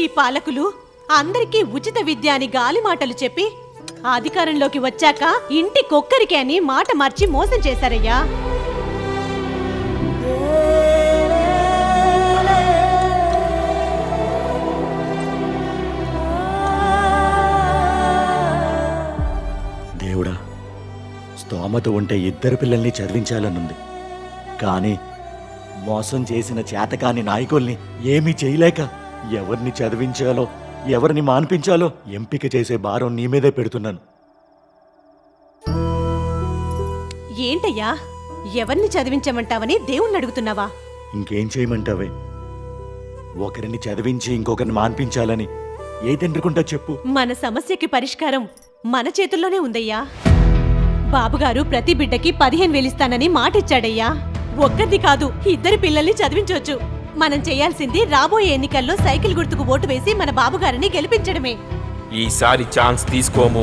ఈ పాలకులు అందరికీ ఉచిత విద్య అని గాలి మాటలు చెప్పి అధికారంలోకి వచ్చాక ఇంటికొక్కరికే అని మాట మార్చి మోసం చేశారయ్యా. దేవుడా, స్తోమత ఉంటే 2 పిల్లల్ని చదివించాలనుంది. కానీ మోసం చేసిన చేతకాని నాయకుల్ని ఏమీ చేయలేక ఎవరిని చదివించాలో ఎవరిని మాన్పించాలో ఎంపిక చేసే భారం నీ మీదే పెడుతున్నాను. ఏంటయ్యా, ఎవరిని చదివించమంటావని దేవుణ్ణి అడుగుతున్నావా? ఇంకేం చేయమంటావే? ఒకరిని చదివించి ఇంకొకరిని మాన్పించాలని ఏ తండ్రికుంటా చెప్పు. మన సమస్యకి పరిష్కారం మన చేతుల్లోనే ఉందయ్యా. బాబుగారు ప్రతి బిడ్డకి 15,000 ఇస్తానని మాటిచ్చాడయ్యా. ఒక్కరిది కాదు, 2 పిల్లల్ని చదివించవచ్చు. మనం చేయాల్సింది రాబోయే ఎన్నికల్లో సైకిల్ గుర్తుకు ఓటు వేసి మన బాబుగారిని గెలిపించడమే. ఈసారి ఛాన్స్ తీసుకోము,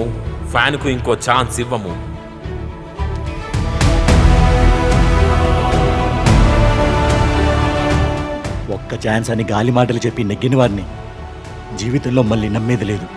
ఫ్యాన్కు ఇంకో ఛాన్స్ ఇవ్వము. ఒక్క ఛాన్స్ అని గాలి మాటలు చెప్పి నెగ్గిన వారిని జీవితంలో మళ్ళీ నమ్మేది లేదు.